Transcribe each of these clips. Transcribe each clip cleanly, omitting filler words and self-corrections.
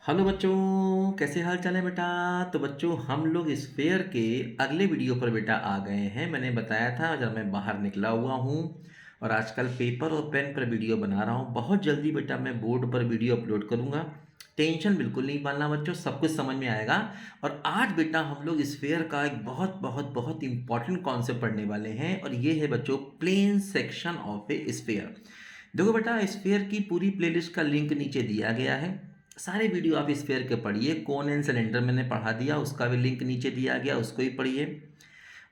Hello बच्चों, कैसे हाल चाल है बेटा। तो बच्चों हम लोग स्फेयर के अगले वीडियो पर बेटा आ गए हैं। मैंने बताया था जब मैं बाहर निकला हुआ हूँ और आजकल पेपर और पेन पर वीडियो बना रहा हूँ। बहुत जल्दी बेटा मैं बोर्ड पर वीडियो अपलोड करूँगा। टेंशन बिल्कुल नहीं पालना बच्चों, सब कुछ समझ में आएगा। और आज बेटा हम लोग स्फेयर का एक बहुत बहुत बहुत इंपॉर्टेंट कॉन्सेप्ट पढ़ने वाले हैं और ये है बच्चों plane section of a sphere. देखो बेटा, स्फेयर की पूरी प्लेलिस्ट का लिंक नीचे दिया गया है। सारे वीडियो आप स्फेयर के पढ़िए। कोन एंड सिलेंडर मैंने पढ़ा दिया, उसका भी लिंक नीचे दिया गया, उसको ही पढ़िए।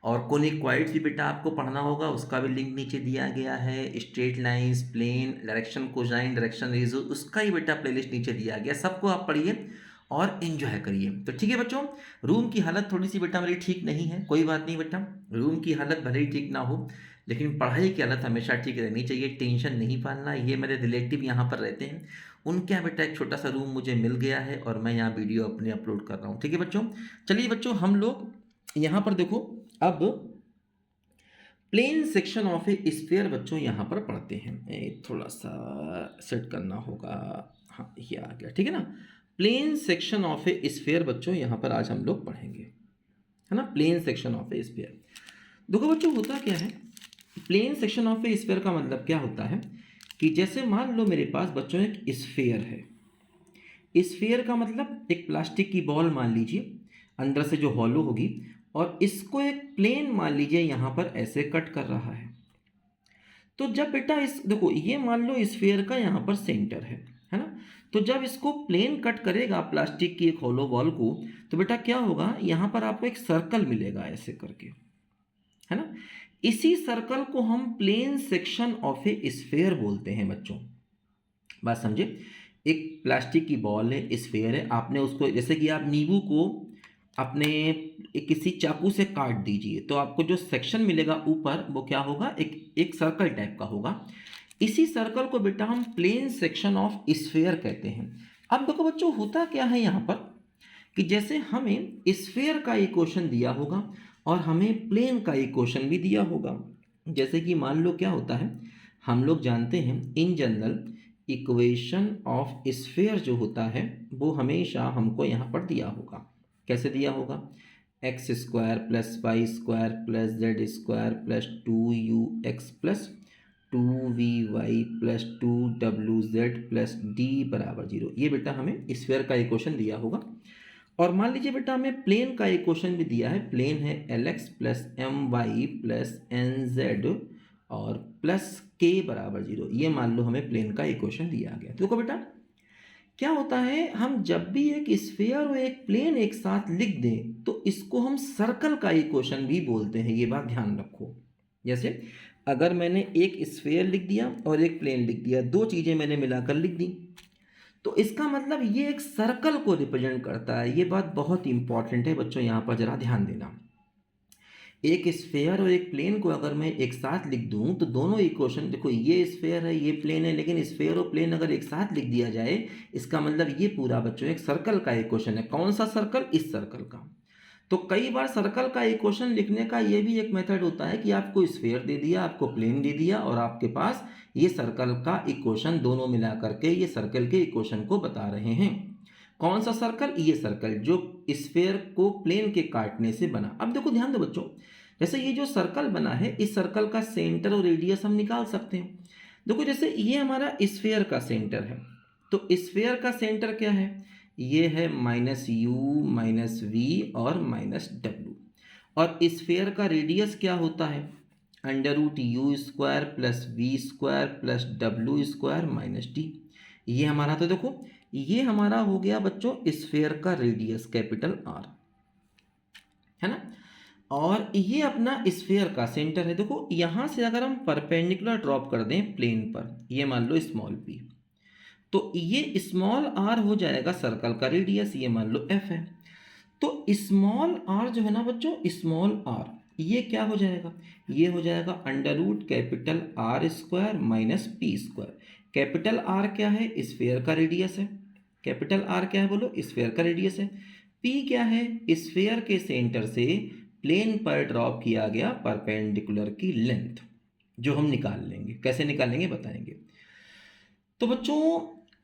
और कोनिक्वाइड्स भी बेटा आपको पढ़ना होगा, उसका भी लिंक नीचे दिया गया है। Straight lines, plane, direction cosine, direction ratios, उसका ही बेटा प्लेलिस्ट नीचे दिया गया। सबको आप पढ़िए और एंजॉय करिए। तो ठीक है बच्चों, रूम की हालत थोड़ी सी बेटा मेरी ठीक नहीं है, कोई बात नहीं बेटा। रूम की हालत भले ही ठीक ना हो, लेकिन पढ़ाई की हालत हमेशा ठीक रहनी चाहिए। टेंशन नहीं पालना। ये मेरे रिलेटिव यहाँ पर रहते हैं, उनके यहाँ बेटा एक छोटा सा रूम मुझे मिल गया है और मैं यहाँ वीडियो अपने अपलोड कर रहा हूँ। ठीक है बच्चों, चलिए बच्चों हम लोग यहाँ पर देखो अब plane section of a sphere बच्चों यहाँ पर पढ़ते हैं। थोड़ा सा सेट करना होगा। हाँ, ये आ गया, ठीक है ना। Plane section of a sphere बच्चों यहाँ पर आज हम लोग पढ़ेंगे, है ना। Plane section of a sphere, देखो बच्चों होता क्या है। Plane section of a sphere का मतलब क्या होता है कि जैसे मान लो मेरे पास बच्चों एक स्फीयर है। स्फीयर का मतलब एक प्लास्टिक की बॉल मान लीजिए, अंदर से जो हॉलो होगी, और इसको एक प्लेन मान लीजिए यहाँ पर ऐसे कट कर रहा है। तो जब बेटा इस देखो ये मान लो स्फीयर का यहाँ पर सेंटर है ना। तो जब इसको प्लेन कट करेगा प्लास्टिक की एक हॉलो बॉल को, तो बेटा क्या होगा, यहाँ पर आपको एक सर्कल मिलेगा ऐसे करके, है ना। इसी सर्कल को हम plane section of a sphere बोलते हैं बच्चों। बात समझे। एक प्लास्टिक की बॉल है, स्फीयर है, आपने उसको जैसे कि आप नींबू को अपने किसी चाकू से काट दीजिए तो आपको जो सेक्शन मिलेगा ऊपर वो क्या होगा, एक एक सर्कल टाइप का होगा। इसी सर्कल को बेटा हम प्लेन सेक्शन ऑफ स्फीयर कहते हैं। अब देखो बच्चों होता क्या है यहाँ पर कि जैसे हमें स्फीयर का इक्वेशन दिया होगा और हमें प्लेन का इक्वेशन भी दिया होगा। जैसे कि मान लो क्या होता है, हम लोग जानते हैं in general equation of sphere जो होता है वो हमेशा हमको यहाँ पर दिया होगा। कैसे दिया होगा, x square plus y square plus z square plus 2 u x plus 2 vy plus 2 w z plus d बराबर 0। ये बेटा हमें स्फीयर का इक्वेशन दिया होगा। और मान लीजिए बेटा हमें प्लेन का इक्वेशन भी दिया है। प्लेन है lx plus m y plus n z और प्लस के बराबर 0। ये मान लो हमें प्लेन का इक्वेशन दिया गया। देखो बेटा क्या होता है, हम जब भी एक स्फीयर और एक प्लेन एक साथ लिख दें तो इसको हम सर्कल का इक्वेशन भी बोलते हैं। ये बात ध्यान रखो। जैसे अगर मैंने एक स्फीयर लिख दिया और एक प्लेन लिख दिया, दो चीज़ें मैंने मिलाकर लिख दी, तो इसका मतलब ये एक सर्कल को रिप्रेजेंट करता है। ये बात बहुत इंपॉर्टेंट है बच्चों, यहाँ पर जरा ध्यान देना। एक स्फेयर और एक प्लेन को अगर मैं एक साथ लिख दूं तो दोनों इक्वेशन, देखो ये स्फेयर है ये प्लेन है, लेकिन स्फेयर और प्लेन अगर एक साथ लिख दिया जाए इसका मतलब ये पूरा बच्चों एक सर्कल का इक्वेशन है। कौन सा सर्कल, इस सर्कल का। तो कई बार सर्कल का इक्वेशन लिखने का ये भी एक मेथड होता है कि आपको स्फेयर दे दिया, आपको प्लेन दे दिया और आपके पास ये सर्कल का इक्वेशन, दोनों मिला करके ये सर्कल के इक्वेशन को बता रहे हैं। कौन सा सर्कल, ये सर्कल जो स्फेयर को प्लेन के काटने से बना। अब देखो ध्यान दो बच्चों, जैसे ये जो सर्कल बना है इस सर्कल का सेंटर और रेडियस हम निकाल सकते हैं। देखो जैसे ये हमारा स्फेयर का सेंटर है, तो स्फेयर का सेंटर क्या है, ये है -u -v और -w। और स्फेयर का रेडियस क्या होता है, √u² plus v² plus w² - d। ये हमारा, तो देखो ये हमारा हो गया बच्चों स्फेयर का रेडियस कैपिटल R, है ना। और ये अपना स्फेयर का सेंटर है। देखो यहाँ से अगर हम परपेंडिकुलर ड्रॉप कर दें प्लेन पर, ये मान लो स्मॉल p, तो ये स्मॉल r हो जाएगा सर्कल का रेडियस, ये मान लो f है। तो स्मॉल r जो है ना बच्चों, स्मॉल r ये क्या हो जाएगा, ये हो जाएगा √R² minus p²। Capital R क्या है, स्फेयर का रेडियस है। कैपिटल R क्या है बोलो, स्फेयर का रेडियस है। p क्या है, स्फेयर के सेंटर से प्लेन पर ड्रॉप किया गया परपेंडिकुलर की लेंथ, जो हम निकाल लेंगे। कैसे निकालेंगे बताएंगे। तो बच्चों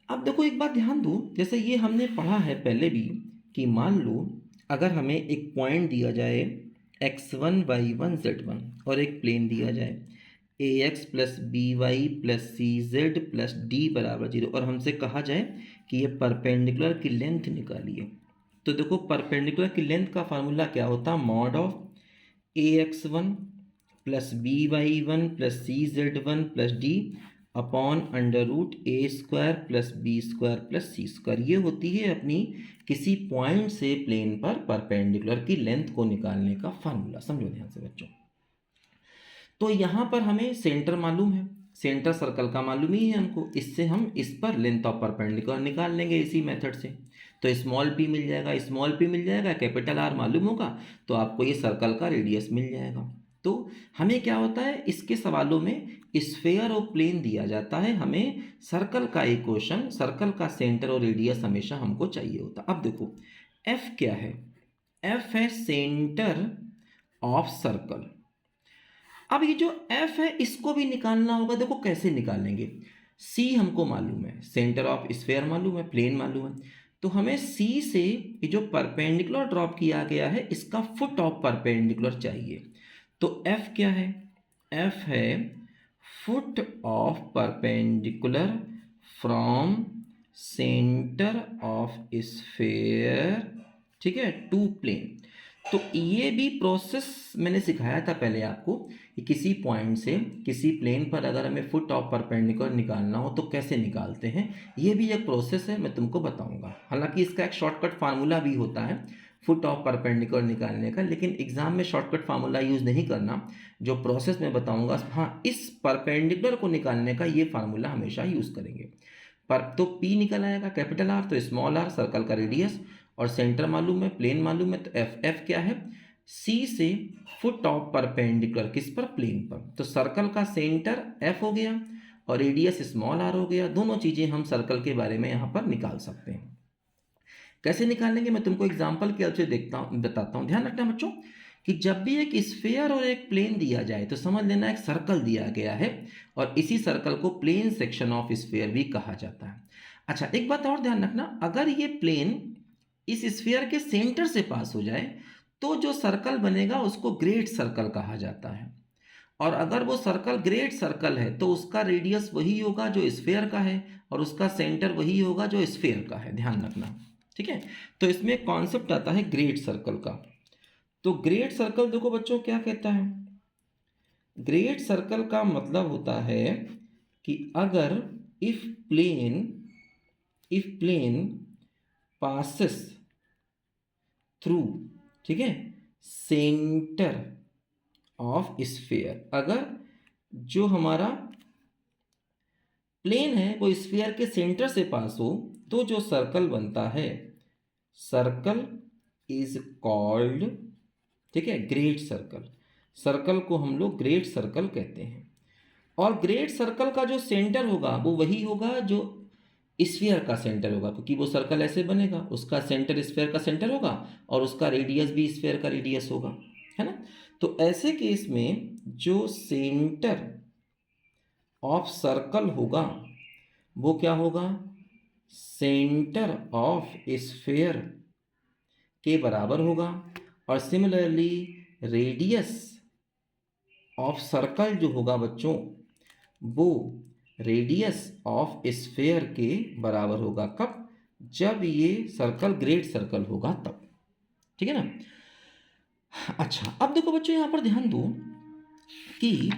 अब देखो एक बात ध्यान दो, जैसे ये हमने पढ़ा है पहले भी कि मान लो अगर हमें एक पॉइंट दिया जाए x1 y1 z1 और एक प्लेन दिया जाए ax plus B Y plus सी जेड प्लस डी बराबर 0 और हमसे कहा जाए कि ये परपेंडिकुलर की लेंथ निकालिए। तो देखो परपेंडिकुलर की लेंथ का फार्मूला क्या होता है, mod of ax1 plus B y one plus C z one plus d upon under root a square plus b square plus c square. ये होती है अपनी किसी पॉइंट से प्लेन पर परपेंडिकुलर की लेंथ को निकालने का फार्मूला। समझो ध्यान से बच्चों। तो यहाँ पर हमें सेंटर मालूम है, सेंटर सर्कल का मालूम ही है हमको, इससे हम इस पर लेंथ ऑफ परपेंडिकुलर निकाल लेंगे इसी मेथड से। तो स्मॉल पी मिल जाएगा, स्मॉल पी मिल जाएगा, कैपिटल आर मालूम होगा तो आपको ये सर्कल का रेडियस मिल जाएगा। तो हमें क्या होता है, इसके सवालों में स्फेयर और प्लेन दिया जाता है, हमें सर्कल का इक्वेशन, सर्कल का सेंटर और रेडियस हमेशा हमको चाहिए होता। अब देखो एफ क्या है, एफ है सेंटर ऑफ सर्कल। अब ये जो एफ है इसको भी निकालना होगा। देखो कैसे निकालेंगे, सी हमको मालूम है, सेंटर ऑफ स्फेयर मालूम है, प्लेन मालूम है, तो हमें सी से ये जो परपेंडिकुलर ड्रॉप किया गया है इसका फुट ऑफ परपेंडिकुलर चाहिए। तो एफ क्या है, एफ है foot of perpendicular from centre of sphere, ठीक है, टू प्लेन। तो ये भी प्रोसेस मैंने सिखाया था पहले आपको कि किसी पॉइंट से किसी प्लेन पर अगर हमें फुट ऑफ परपेंडिकुलर निकालना हो तो कैसे निकालते हैं, ये भी एक प्रोसेस है, मैं तुमको बताऊंगा। हालांकि इसका एक शॉर्टकट फार्मूला भी होता है फुट ऑफ परपेंडिकुलर निकालने का, लेकिन एग्जाम में शॉर्टकट फार्मूला यूज़ नहीं करना। जो प्रोसेस मैं बताऊंगा, हाँ, इस परपेंडिकुलर को निकालने का ये फार्मूला हमेशा यूज़ करेंगे। पर तो P निकल आएगा कैपिटल आर, तो स्मॉल आर सर्कल का रेडियस, और सेंटर मालूम है, प्लेन मालूम है, तो एफ, एफ क्या है, सी से फुट ऑफ परपेंडिकुलर किस पर, प्लेन पर। तो सर्कल का सेंटर एफ हो गया और रेडियस स्मॉल आर हो गया। दोनों चीज़ें हम सर्कल के बारे में यहाँ पर निकाल सकते हैं। कैसे निकालेंगे मैं तुमको एग्जाम्पल की हेल्प से बताता हूँ। ध्यान रखना बच्चों कि जब भी एक स्फेयर और एक प्लेन दिया जाए तो समझ लेना एक सर्कल दिया गया है और इसी सर्कल को प्लेन सेक्शन ऑफ स्फेयर भी कहा जाता है। अच्छा एक बात और ध्यान रखना, अगर ये प्लेन इस स्फीयर के सेंटर से पास हो जाए तो जो सर्कल बनेगा उसको ग्रेट सर्कल कहा जाता है। और अगर वो सर्कल ग्रेट सर्कल है तो उसका रेडियस वही होगा जो स्फीयर का है और उसका सेंटर वही होगा जो स्फीयर का है। ध्यान रखना, ठीक है। तो इसमें कॉन्सेप्ट आता है ग्रेट सर्कल का। तो ग्रेट सर्कल देखो बच्चों क्या कहता है, ग्रेट सर्कल का मतलब होता है कि अगर इफ प्लेन पासेस थ्रू, ठीक है, सेंटर ऑफ स्फीयर, अगर जो हमारा प्लेन है वो स्फीयर के सेंटर से पास हो तो जो सर्कल बनता है, सर्कल इज कॉल्ड, ठीक है, ग्रेट सर्कल। सर्कल को हम लोग ग्रेट सर्कल कहते हैं। और ग्रेट सर्कल का जो सेंटर होगा वो वही होगा जो स्फीयर का सेंटर होगा, क्योंकि वो सर्कल ऐसे बनेगा, उसका सेंटर स्फीयर का सेंटर होगा और उसका रेडियस भी स्फीयर का रेडियस होगा, है ना। तो ऐसे केस में जो सेंटर ऑफ सर्कल होगा वो क्या होगा, सेंटर ऑफ स्फीयर के बराबर होगा। और सिमिलरली रेडियस ऑफ सर्कल जो होगा बच्चों वो रेडियस ऑफ स्फीयर के बराबर होगा। कब, जब ये सर्कल ग्रेट सर्कल होगा तब, ठीक है ना। अच्छा अब देखो बच्चों यहाँ पर ध्यान दो कि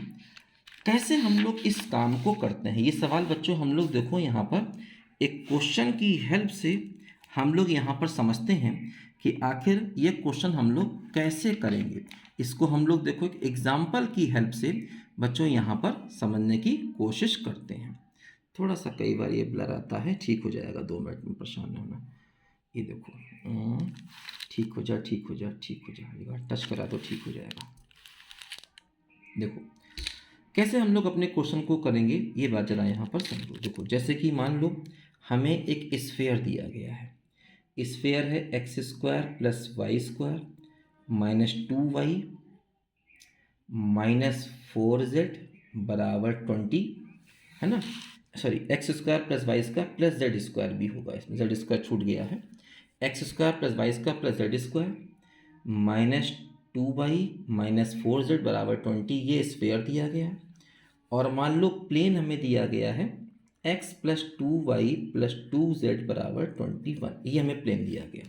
कैसे हम लोग इस काम को करते हैं। ये सवाल बच्चों हम लोग देखो यहाँ पर एक क्वेश्चन की हेल्प से हम लोग यहाँ पर समझते हैं कि आखिर ये क्वेश्चन हम लोग कैसे करेंगे। इसको हम लोग देखो एक एग्जाम्पल की हेल्प से बच्चों यहाँ पर समझने की कोशिश करते हैं। थोड़ा सा कई बार ये ब्लर आता है, ठीक हो जाएगा, 2 मिनट में, परेशान नहीं होना। ये देखो ठीक हो जा, ठीक हो जा, ठीक हो जाएगा, टच करा तो ठीक हो जाएगा। देखो कैसे हम लोग अपने क्वेश्चन को करेंगे ये बात जरा यहाँ पर समझो। देखो जैसे कि मान लो हमें एक स्फीयर दिया गया है, स्फीयर है x square plus y square minus 2y minus 4z बराबर 20, है ना। Sorry x square plus y square plus z square भी होगा, इसमें जेड स्क्वायर छूट गया है। X square plus y square plus z square minus 2y minus 4z बराबर 20, ये स्फेयर दिया गया है। और मान लो प्लेन हमें दिया गया है x plus 2y plus 2z बराबर 21, ये हमें प्लेन दिया गया।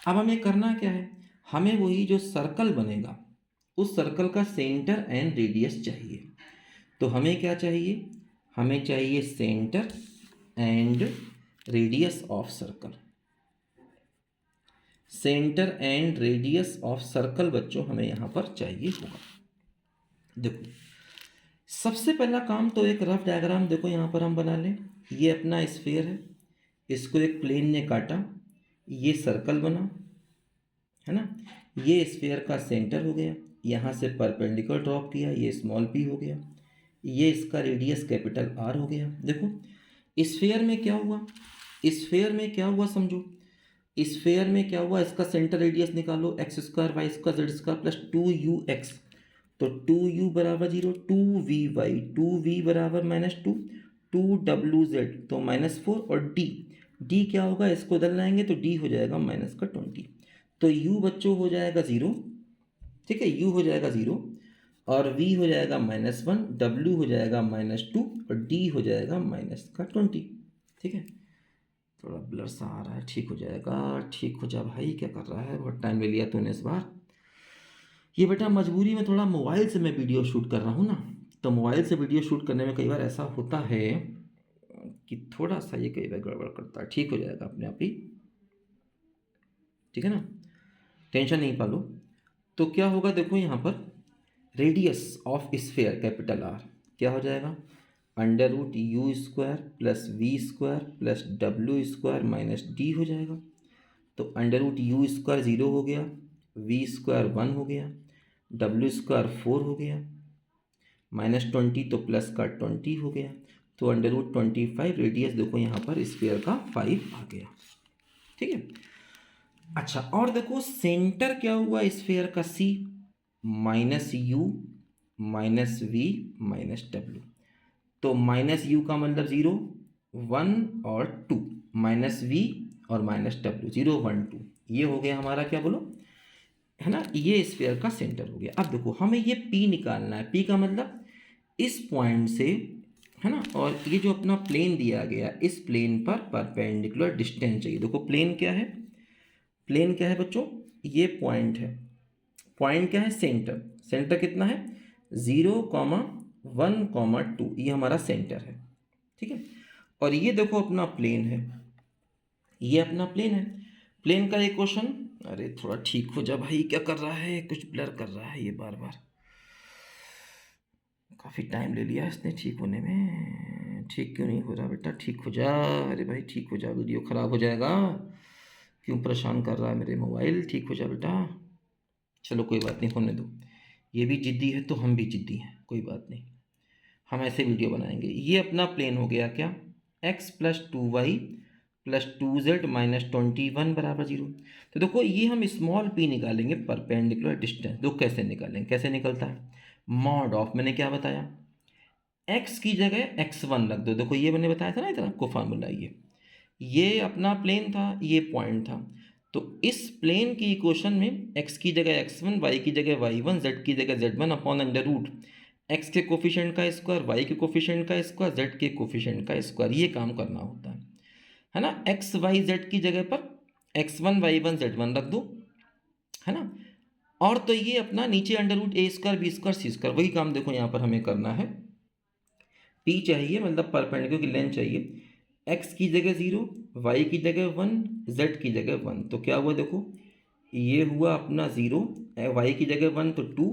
अब हमें करना क्या है, हमें वही जो सर्कल बनेगा उस सर्कल का सेंटर एंड रेडियस चाहिए। तो हमें क्या चाहिए, हमें चाहिए centre and radius of circle. Centre and radius of circle बच्चों हमें यहाँ पर चाहिए होगा। देखो सबसे पहला काम तो एक रफ डायग्राम देखो यहाँ पर हम बना लें। ये अपना स्फीयर है, इसको एक प्लेन ने काटा, ये सर्कल बना है ना, ये स्फीयर का सेंटर हो गया, यहाँ से परपेंडिकुलर ड्रॉप किया, ये स्मॉल p हो गया, ये इसका रेडियस कैपिटल R हो गया। देखो स्फीयर में क्या हुआ, स्फीयर में क्या हुआ समझो, स्फीयर में क्या हुआ, इसका सेंटर रेडियस निकालो, x square y square z square plus 2ux, तो 2u बराबर 0, 2vy 2v बराबर -2, 2wz तो -4 और d क्या होगा, इसको बदल लाएंगे तो d हो जाएगा -20, तो u बच्चों हो जाएगा 0, ठीक है, u हो जाएगा 0 और v हो जाएगा -1, w हो जाएगा -2 और d हो जाएगा -20, ठीक है। थोड़ा ब्लर सा आ रहा है, ठीक हो जाएगा, ठीक हो जा भाई, क्या कर रहा है, बहुत टाइम ले लिया तूने इस बार। ये बेटा मजबूरी में थोड़ा मोबाइल से मैं वीडियो शूट कर रहा हूँ ना, तो मोबाइल से वीडियो शूट करने में कई बार ऐसा होता है कि थोड़ा सा ये कई बार गड़बड़ करता है, ठीक हो जाएगा अपने आप ही, ठीक है ना, टेंशन नहीं पालो। तो क्या होगा देखो यहाँ पर radius of sphere capital R क्या हो जाएगा, √u² plus v² plus w² minus d हो जाएगा। तो √u² 0 हो गया, v² 1 हो गया, w² 4 हो गया, -20 तो प्लस का 20 हो गया, तो √25 रेडियस देखो यहाँ पर स्फीयर का 5 आ गया, ठीक है। अच्छा और देखो सेंटर क्या हुआ स्फीयर का C, -u -v -w, तो -u का मतलब 0 1 और 2, -v और -w 0 1 2, ये हो गया हमारा क्या बोलो, है ना, ये स्फीयर का सेंटर हो गया। अब देखो हमें ये P निकालना है, P का मतलब इस पॉइंट से, है ना, और ये जो अपना प्लेन दिया गया इस प्लेन पर परपेंडिकुलर डिस्टेंस चाहिए। देखो प्लेन क्या है, प्लेन क्या है बच्चों, ये पॉइंट है, पॉइंट क्या है सेंटर, सेंटर कितना है 0, 1, 2, ये हमारा सेंटर है, ठीक है। और ये देखो अपना प्लेन है, ये अपना प्लेन है, प्लेन का इक्वेशन, अरे थोड़ा ठीक हो जा भाई, क्या कर रहा है, कुछ ब्लर कर रहा है ये बार बार, काफ़ी टाइम ले लिया इसने ठीक होने में, ठीक क्यों नहीं हो रहा बेटा, ठीक हो जा, अरे भाई ठीक हो जा, वीडियो ख़राब हो जाएगा, क्यों परेशान कर रहा है मेरे मोबाइल, ठीक हो जा बेटा। चलो कोई बात नहीं, होने दो, ये भी जिद्दी है तो हम भी जिद्दी हैं, कोई बात नहीं, हम ऐसे वीडियो बनाएंगे। ये अपना प्लेन हो गया क्या, x plus 2y plus 2z minus 21 बराबर 0। तो देखो ये हम स्मॉल p निकालेंगे परपेंडिकुलर डिस्टेंस, देखो कैसे निकालेंगे, कैसे निकलता है, मॉड ऑफ, मैंने क्या बताया, x की जगह x1 रख दो, देखो ये मैंने बताया था ना इतना को फार्मूला, ये अपना प्लेन था, ये पॉइंट था, तो इस प्लेन की इक्वेशन में x की जगह x1, y की जगह y1, z की जगह z1 अपॉन √ x के कोफिशिएंट का स्क्वायर, y के कोफिशिएंट का स्क्वायर, z के कोफिशिएंट का स्क्वायर, ये काम करना होता है ना। x y z की जगह पर x1 y1 z1 रख दो, है ना, और तो ये अपना नीचे √a² b² c², वही काम देखो यहाँ पर हमें करना है। p चाहिए मतलब परपेंडिकुलर की लेंथ चाहिए, x की जगह 0, y की जगह 1, z की जगह 1, तो क्या हुआ देखो, ये हुआ अपना 0, y की जगह 1 तो 2,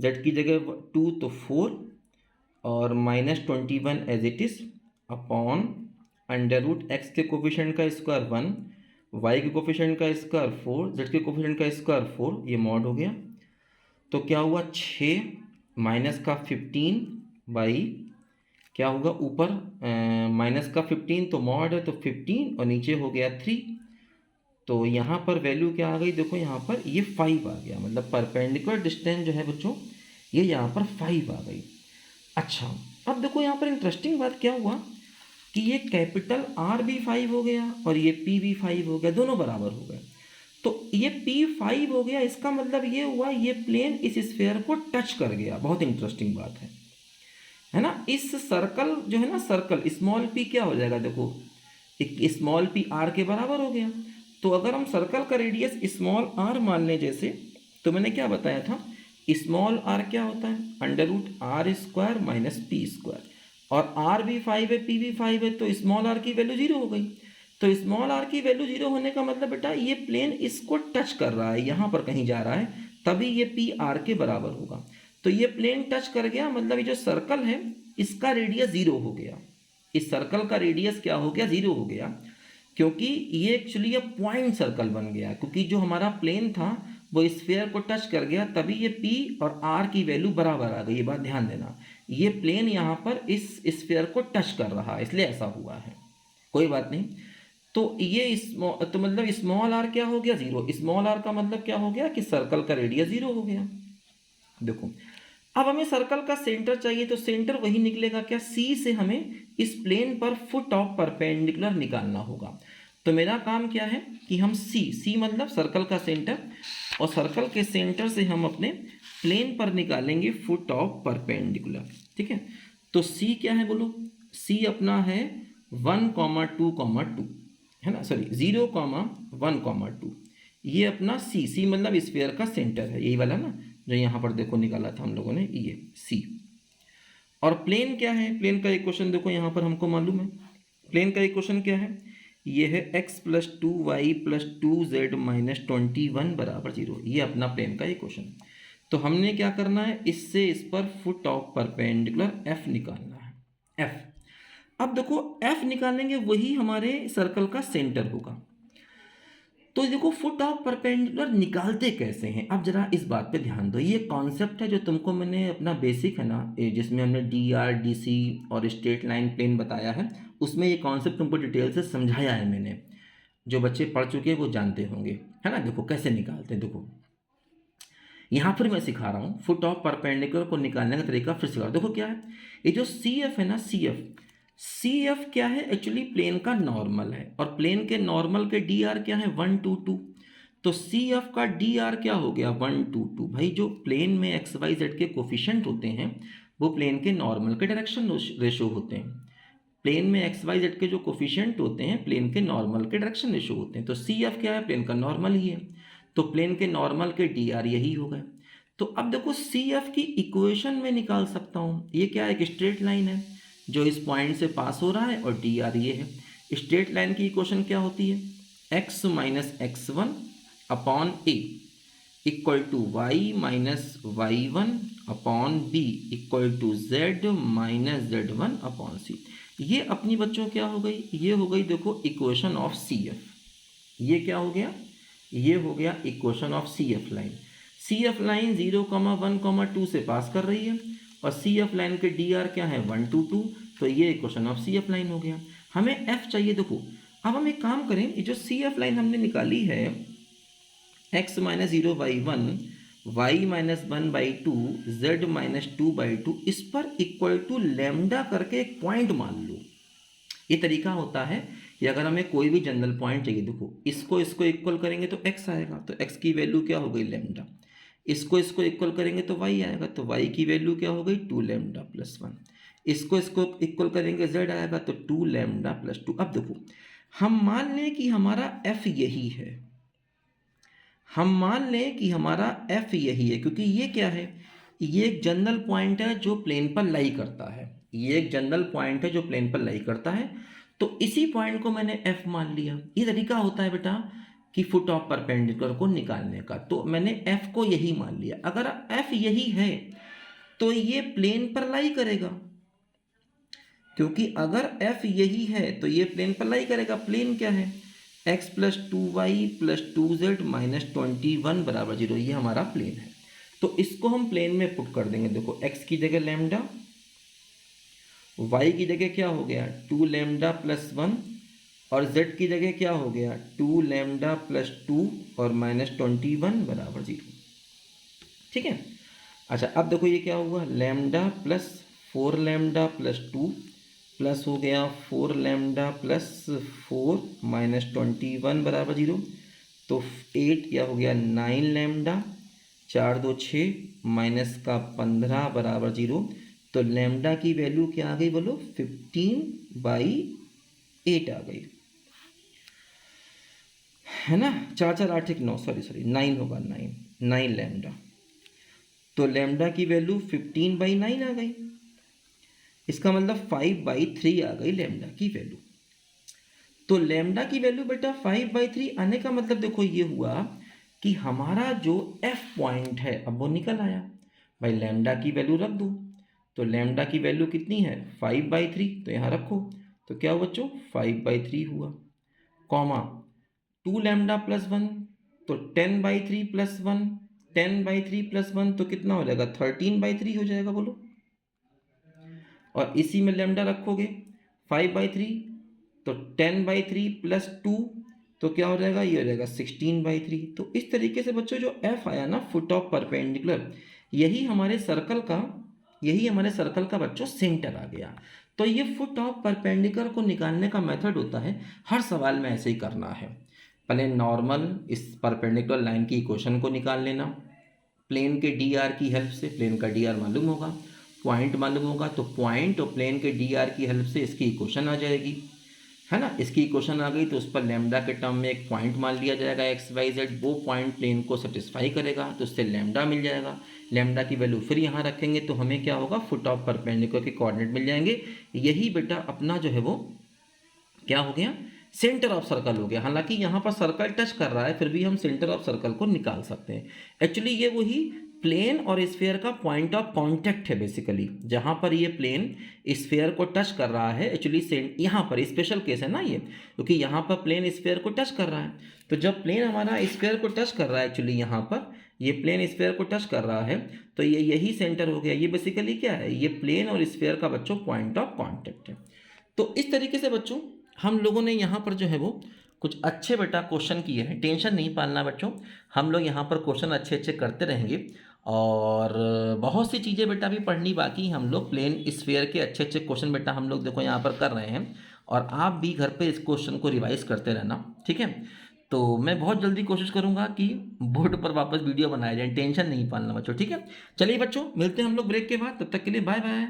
z की जगह 2 तो 4 और -21 as it is upon √x के कोफिशिएंट का स्क्वायर 1, y के कोफिशिएंट का स्क्वायर 4, z के कोफिशिएंट का स्क्वायर 4, ये मॉड हो गया। तो क्या हुआ 6 माइनस का 15 बाई क्या होगा ऊपर माइनस का 15 तो मॉड है तो 15 और नीचे हो गया 3, तो यहाँ पर वैल्यू क्या आ गई देखो, यहाँ पर ये 5 आ गया, मतलब परपेंडिकुलर डिस्टेंस जो है बच्चों ये यहाँ पर 5 आ गई। अच्छा अब देखो यहाँ पर इंटरेस्टिंग बात क्या हुआ, कि ये कैपिटल आर भी 5 हो गया और ये पी भी 5 हो गया, दोनों बराबर हो गए। तो ये P5 हो गया, इसका मतलब ये हुआ ये प्लेन इस स्फेयर को टच कर गया। बहुत इंटरेस्टिंग बात है ना। इस सर्कल जो है ना, सर्कल स्मॉल p क्या हो जाएगा, देखो एक स्मॉल p r के बराबर हो गया। तो अगर हम सर्कल का रेडियस स्मॉल r मान लें जैसे, तो मैंने क्या बताया था, स्मॉल r क्या होता है, under root r square minus p square, और r भी 5 है p भी 5 है, तो स्मॉल r की वैल्यू 0 हो गई। तो स्मॉल r की वैल्यू 0 होने का मतलब बेटा ये प्लेन इसको टच कर रहा है, यहाँ पर कहीं जा रहा है, तभी ये पी आर के बराबर होगा। तो ये प्लेन टच कर गया, मतलब ये जो सर्कल है इसका रेडियस 0 हो गया। इस सर्कल का रेडियस क्या हो गया, 0 हो गया, क्योंकि ये एक्चुअली ये पॉइंट सर्कल बन गया, क्योंकि जो हमारा प्लेन था वो स्फीयर को टच कर गया, तभी ये P और R की वैल्यू बराबर आ गई। ये बात ध्यान देना, ये प्लेन यहाँ पर इस स्फीयर को टच कर रहा है, इसलिए ऐसा हुआ है, कोई बात नहीं। तो ये तो मतलब स्मॉल r क्या हो गया, 0। स्मॉल r का मतलब क्या हो गया कि सर्कल का रेडियस 0 हो गया। देखो अब हमें सर्कल का सेंटर चाहिए, तो सेंटर वही निकलेगा क्या, C से हमें इस प्लेन पर फुट ऑफ परपेंडिकुलर निकालना होगा। तो मेरा काम क्या है कि हम C मतलब सर्कल का सेंटर, और सर्कल के सेंटर से हम अपने प्लेन पर निकालेंगे फुट ऑफ परपेंडिकुलर। ठीक है, तो C क्या है बोलो, C अपना है 1,2,2 है ना, सॉरी 0,1,2। ये अपना C मतलब स्फीयर का सेंटर है, यही वाला ना जो यहाँ पर देखो निकाला था हम लोगों ने, ये C। और प्लेन क्या है, प्लेन का इक्वेशन देखो यहाँ पर हमको मालूम है, प्लेन का इक्वेशन क्या है, ये है x + 2y + 2z - 21 = 0। ये अपना प्लेन का इक्वेशन। तो हमने क्या करना है, इससे इस पर फुट ऑफ परपेंडिकुलर f निकालना है, f। अब देखो f निकालेंगे, वही हमारे सर्कल का सेंटर होगा। तो देखो फुट ऑफ परपेंडिकुलर निकालते कैसे हैं, अब जरा इस बात पे ध्यान दो। ये कॉन्सेप्ट है जो तुमको मैंने अपना बेसिक है ना, जिसमें हमने DR DC और स्ट्रेट लाइन प्लेन बताया है, उसमें ये कॉन्सेप्ट तुमको डिटेल से समझाया है मैंने। जो बच्चे पढ़ चुके हैं वो जानते होंगे, है ना। देखो कैसे निकालते हैं, देखो यहाँ पर मैं सिखा रहा हूँ फुट ऑफ परपेंडिकुलर को निकालने का तरीका, फिर सिखा रहा हूँ। देखो क्या है, ये जो CF है ना, CF क्या है, एक्चुअली प्लेन का नॉर्मल है, और प्लेन के नॉर्मल के DR क्या है, 1 2 2। तो CF का DR क्या हो गया, 1 2 2। भाई जो प्लेन में XYZ के कोफिशिएंट होते हैं वो प्लेन के नॉर्मल के डायरेक्शन रेशो होते हैं। प्लेन में XYZ के जो कोफिशिएंट होते हैं प्लेन के नॉर्मल के डायरेक्शन रेशो होते हैं। तो CF क्या है, प्लेन का नॉर्मल ही है, तो प्लेन के नॉर्मल के DR यही हो गए। तो अब देखो CF की इक्वेशन में निकाल सकता हूँ, ये क्या है, एक स्ट्रेट लाइन है जो इस पॉइंट से पास हो रहा है, और DR ये है। स्ट्रेट लाइन की इक्वेशन क्या होती है, x - x1 upon a equal to y - y1 upon b equal to z - z1 upon c। ये अपनी बच्चों क्या हो गई, ये हो गई देखो इक्वेशन ऑफ CF। ये क्या हो गया, ये हो गया equation of CF line. CF line 0,1,2 से पास कर रही है, और CF लाइन के DR क्या है, 1 2 2। तो ये इक्वेशन ऑफ CF लाइन हो गया। हमें F चाहिए। देखो अब हम एक काम करें, ये जो CF लाइन हमने निकाली है, x - 0/1 y - 1/2 z - 2/2, इस पर इक्वल टू लैम्डा करके एक पॉइंट मान लो। ये तरीका होता है कि अगर हमें कोई भी जनरल पॉइंट चाहिए, देखो इसको इक्वल करेंगे तो x आएगा, तो x की वैल्यू क्या हो गई, लैम्डा। इसको इक्वल करेंगे तो y आएगा, तो y की वैल्यू क्या हो गई, 2 लैम्डा + 1। इसको इक्वल करेंगे z आएगा, तो 2 लैम्डा + 2। अब देखो हम मान लें कि हमारा f यही है, हम मान लें कि हमारा f यही है, क्योंकि ये क्या है, ये एक जनरल पॉइंट है जो प्लेन पर लाई करता है, ये एक जनरल पॉइंट है जो प्लेन पर लाई करता है। तो इसी पॉइंट को मैंने f मान लिया। ये तरीका होता है बेटा कि फुट ऑफ परपेंडिकुलर को निकालने का, तो मैंने f को यही मान लिया। अगर f यही है तो ये प्लेन पर लाई करेगा, क्योंकि अगर f यही है तो ये प्लेन पर लाई करेगा। प्लेन क्या है, x + 2y + 2z - 21 = 0। ये हमारा प्लेन है, तो इसको हम प्लेन में पुट कर देंगे। देखो x की जगह लैम्डा, y की जगह क्या हो गया, 2 लैम्डा + 1, और z की जगह क्या हो गया, 2 लैम्डा + 2 और -21 = 0। ठीक है। अच्छा अब देखो ये क्या हुआ, लैम्डा + 4 लैम्डा + 2 प्लस हो गया 4 लैम्डा प्लस 4 माइनस 21 बराबर 0। तो 8 क्या हो गया 9 लैम्डा, 4 2 6 माइनस का 15 बराबर 0। तो लैम्डा की वैल्यू क्या आ गई बोलो 15/8 आ गई, है ना। 4 4 8 1 9, सॉरी 9 होगा, 9 लैम्डा। तो लैम्डा की वैल्यू 15/9 आ गई। इसका मतलब 5/3 आ गई लैम्डा की वैल्यू। तो लैम्डा की वैल्यू बेटा 5/3 आने का मतलब देखो ये हुआ कि हमारा जो एफ पॉइंट है अब वो निकल आया। भाई लैम्डा की वैल्यू रख दो, तो लैम्डा की वैल्यू कितनी है 5/3, तो यहाँ रखो। तो क्या हुआ बच्चों 5/3 हुआ, कॉमा 2 लैम्डा प्लस 1, तो 10/3 प्लस 1, 10/3 प्लस 1 तो कितना हो जाएगा 13/3 हो जाएगा बोलो। और इसी में लैम्डा रखोगे 5/3, तो 10/3 प्लस 2 तो क्या हो जाएगा, ये हो जाएगा 16/3। तो इस तरीके से बच्चों जो एफ आया ना फुट ऑफ परपेंडिकुलर, यही हमारे सर्कल का बच्चों सेंटर आ गया। तो ये फुट ऑफ परपेंडिकुलर को निकालने का मेथड होता है, हर सवाल में ऐसे ही करना है। पहले नॉर्मल इस परपेंडिकुलर लाइन की इक्वेशन को निकाल लेना, प्लेन के डी आर की हेल्प से। प्लेन का डी आर मालूम होगा, पॉइंट मालूम होगा, तो पॉइंट और प्लेन के डी आर की हेल्प से इसकी इक्वेशन आ जाएगी, है ना। इसकी इक्वेशन आ गई तो उस पर लैम्डा के टर्म में एक पॉइंट मान लिया जाएगा एक्स वाई जेड, वो पॉइंट प्लेन को सेटिस्फाई करेगा, तो उससे लैम्डा मिल जाएगा। लैम्डा की वैल्यू फिर यहाँ रखेंगे तो हमें क्या होगा फुट ऑफ परपेंडिकुलर के कोऑर्डिनेट मिल जाएंगे। यही बेटा अपना जो है वो क्या हो गया सेंटर ऑफ सर्कल हो गया। हालांकि यहाँ पर सर्कल टच कर रहा है फिर भी हम सेंटर ऑफ सर्कल को निकाल सकते हैं। एक्चुअली ये वही प्लेन और स्फीयर का पॉइंट ऑफ कांटेक्ट है बेसिकली, जहाँ पर ये प्लेन स्फीयर को टच कर रहा है। एक्चुअली यहाँ पर स्पेशल केस है ना ये, क्योंकि यहाँ पर प्लेन स्फीयर को टच कर रहा है। तो जब प्लेन हमारा स्फीयर को टच कर रहा है, एक्चुअली यहाँ पर ये प्लेन स्फीयर को टच कर रहा है, तो ये यही सेंटर हो गया। ये बेसिकली क्या है, ये प्लेन और स्फीयर का बच्चों पॉइंट ऑफ कॉन्टेक्ट है। तो इस तरीके से बच्चों हम लोगों ने यहाँ पर जो है वो कुछ अच्छे बेटा क्वेश्चन किए हैं। टेंशन नहीं पालना बच्चों, हम लोग यहाँ पर क्वेश्चन अच्छे अच्छे करते रहेंगे। और बहुत सी चीज़ें बेटा भी पढ़नी बाकी, हम लोग प्लेन स्फीयर के अच्छे अच्छे क्वेश्चन बेटा हम लोग देखो यहाँ पर कर रहे हैं। और आप भी घर पे इस क्वेश्चन को रिवाइज करते रहना, ठीक है। तो मैं बहुत जल्दी कोशिश करूँगा कि बोर्ड पर वापस वीडियो बनाया जाए, टेंशन नहीं पालना बच्चों, ठीक है। चलिए बच्चों मिलते हैं हम लोग ब्रेक के बाद, तब तक के लिए बाय बाय।